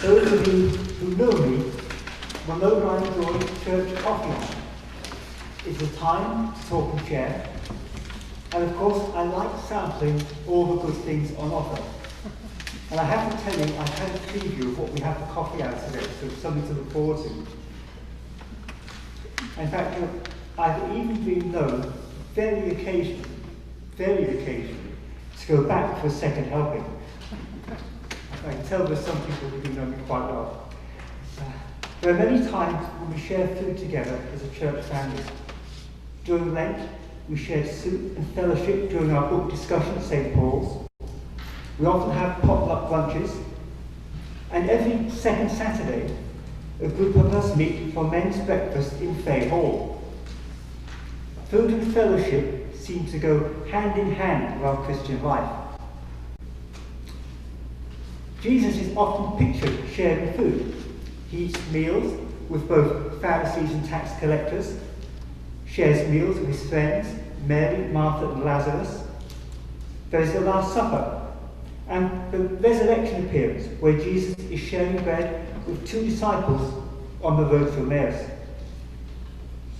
Those of you who know me will know that I enjoy church coffee hour. It's a time to talk and share, and of course I like sampling all the good things on offer. And I have to tell you, I've had a preview of what we have for coffee hour today, so it's something to look forward to. In fact, I've even been known very occasionally, to go back for a second helping. I can tell there's some people who do know me quite well. There are many times when we share food together as a church family. During Lent, we shared soup and fellowship during our book discussion at St. Paul's. We often have potluck lunches. And every second Saturday, a group of us meet for men's breakfast in Fay Hall. Food and fellowship seem to go hand in hand with our Christian life. Jesus is often pictured sharing food. He eats meals with both Pharisees and tax collectors, shares meals with his friends, Mary, Martha and Lazarus. There is the Last Supper, and the resurrection appearance where Jesus is sharing bread with two disciples on the road to Emmaus.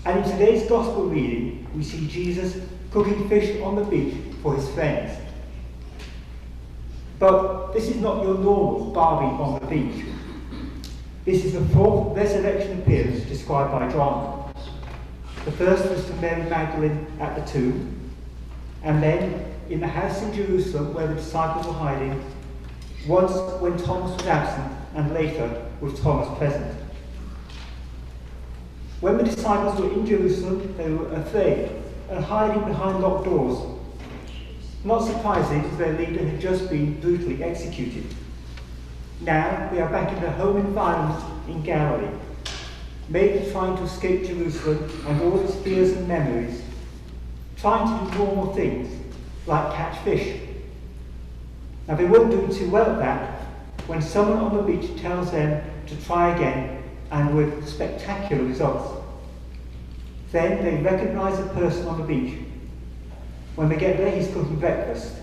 And in today's Gospel reading, we see Jesus cooking fish on the beach for his friends. But this is not your normal Barbie on the beach. This is the fourth resurrection appearance described by John. The first was to Mary Magdalene at the tomb, and then in the house in Jerusalem where the disciples were hiding, once when Thomas was absent, and later with Thomas present. When the disciples were in Jerusalem, they were afraid and hiding behind locked doors. Not surprising, as their leader had just been brutally executed. Now they are back in their home environment in Galilee, maybe trying to escape Jerusalem and all its fears and memories, trying to do normal things like catch fish. Now they weren't doing too well at that when someone on the beach tells them to try again, and with spectacular results. Then they recognise a person on the beach. When they get there, he's cooking breakfast.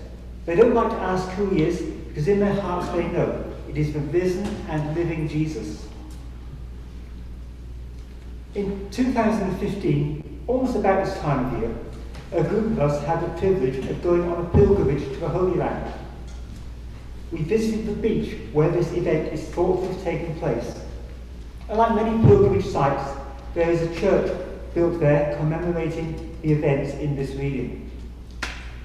They don't like to ask who he is, because in their hearts they know it is the risen and living Jesus. In 2015, almost about this time of year, a group of us had the privilege of going on a pilgrimage to the Holy Land. We visited the beach where this event is thought to have taken place. And like many pilgrimage sites, there is a church built there commemorating the events in this reading.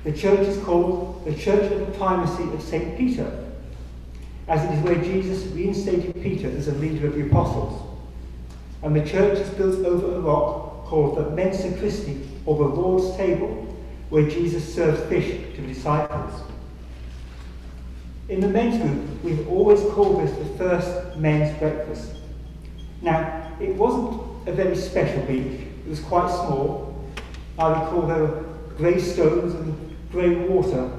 The church is called the Church of the Primacy of St. Peter, as it is where Jesus reinstated Peter as a leader of the apostles. And the church is built over a rock called the Mensa Christi, or the Lord's Table, where Jesus served fish to the disciples. In the men's group, we've always called this the first men's breakfast. Now, it wasn't a very special beach. It was quite small. I recall there were grey stones and grey water,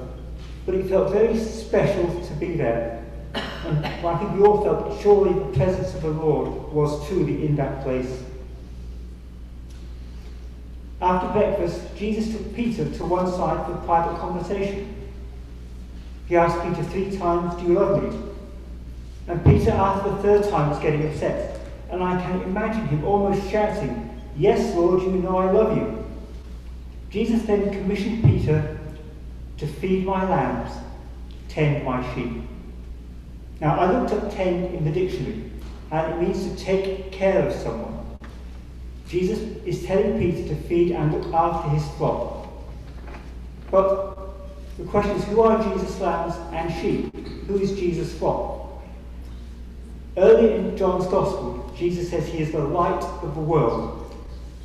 but it felt very special to be there. And I think we all felt that surely the presence of the Lord was truly in that place. After breakfast, Jesus took Peter to one side for a private conversation. He asked Peter 3 times, "Do you love me?" And Peter, after the 3rd time, was getting upset. And I can imagine him almost shouting, "Yes, Lord, you know I love you." Jesus then commissioned Peter to feed my lambs, tend my sheep. Now, I looked up tend in the dictionary, and it means to take care of someone. Jesus is telling Peter to feed and look after his flock. But the question is, who are Jesus' lambs and sheep? Who is Jesus' flock? Earlier in John's Gospel, Jesus says he is the light of the world.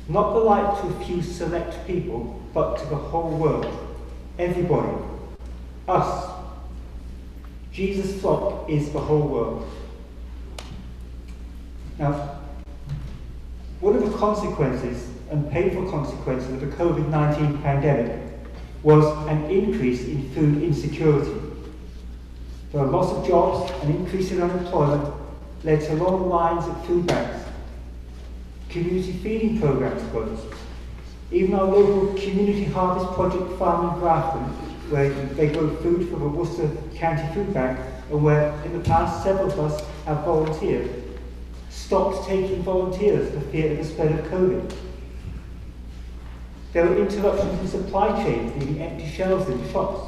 Not the light to a few select people, but to the whole world. Everybody. Us. Jesus' flock is the whole world. Now, one of the consequences, and painful consequences, of the COVID-19 pandemic was an increase in food insecurity. The loss of jobs and increase in unemployment led to long lines at food banks. Community feeding programs closed. Even our local community harvest project farm in Grafton, where they grow food for the Worcester County Food Bank, and where in the past several of us have volunteered, stopped taking volunteers for fear of the spread of COVID. There were interruptions in supply chains, leaving empty shelves in the shops.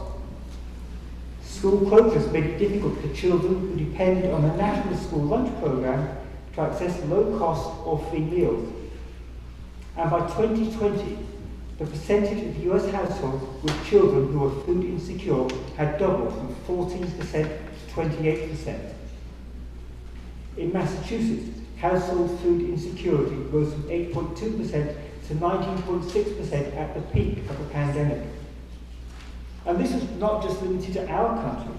School closures made it difficult for children who depended on the National School Lunch Programme to access low-cost or free meals. And by 2020, the percentage of US households with children who were food insecure had doubled from 14% to 28%. In Massachusetts, household food insecurity rose from 8.2% to 19.6% at the peak of the pandemic. And this was not just limited to our country.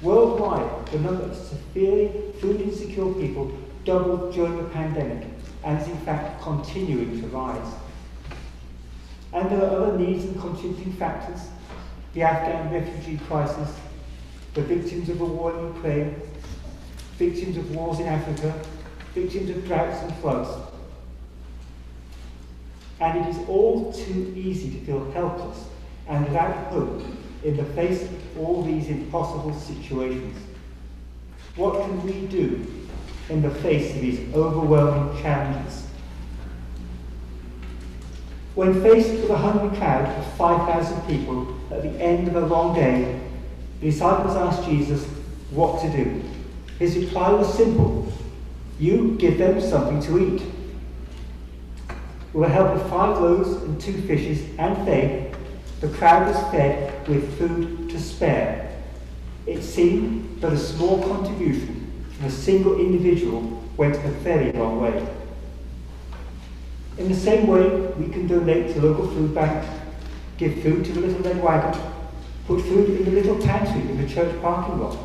Worldwide, the number of severely food insecure people doubled during the pandemic and is in fact continuing to rise. And there are other needs and contributing factors: the Afghan refugee crisis, the victims of the war in Ukraine, victims of wars in Africa, victims of droughts and floods. And it is all too easy to feel helpless and without hope in the face of all these impossible situations. What can we do in the face of these overwhelming challenges? When faced with a hungry crowd of 5,000 people at the end of a long day, the disciples asked Jesus what to do. His reply was simple: you give them something to eat. With the help of 5 loaves and 2 fishes and faith, the crowd was fed with food to spare. It seemed that a small contribution from a single individual went a very long way. In the same way, we can donate to local food banks, give food to the Little Red Wagon, put food in the little pantry in the church parking lot,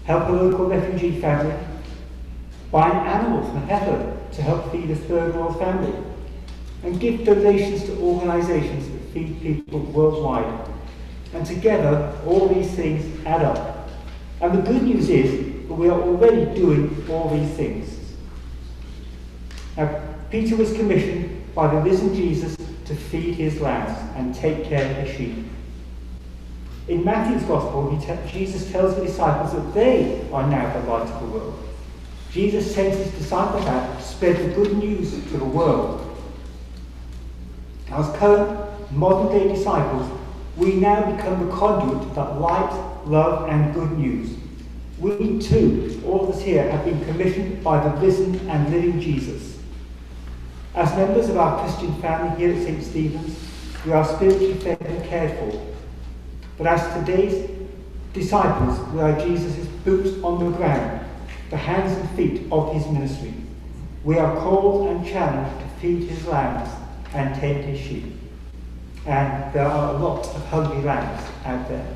help a local refugee family, buy an animal from a heifer to help feed a third world family, and give donations to organisations that feed people worldwide. And together, all these things add up. And the good news is that we are already doing all these things. Now, Peter was commissioned by the risen Jesus to feed his lambs and take care of his sheep. In Matthew's Gospel, Jesus tells the disciples that they are now the light of the world. Jesus sends his disciples out to spread the good news to the world. As current modern-day disciples, we now become the conduit of that light, love, and good news. We too, all of us here, have been commissioned by the risen and living Jesus. As members of our Christian family here at St. Stephen's, we are spiritually fed and cared for. But as today's disciples, we are Jesus' boots on the ground, the hands and feet of his ministry. We are called and challenged to feed his lambs and tend his sheep. And there are a lot of hungry lambs out there.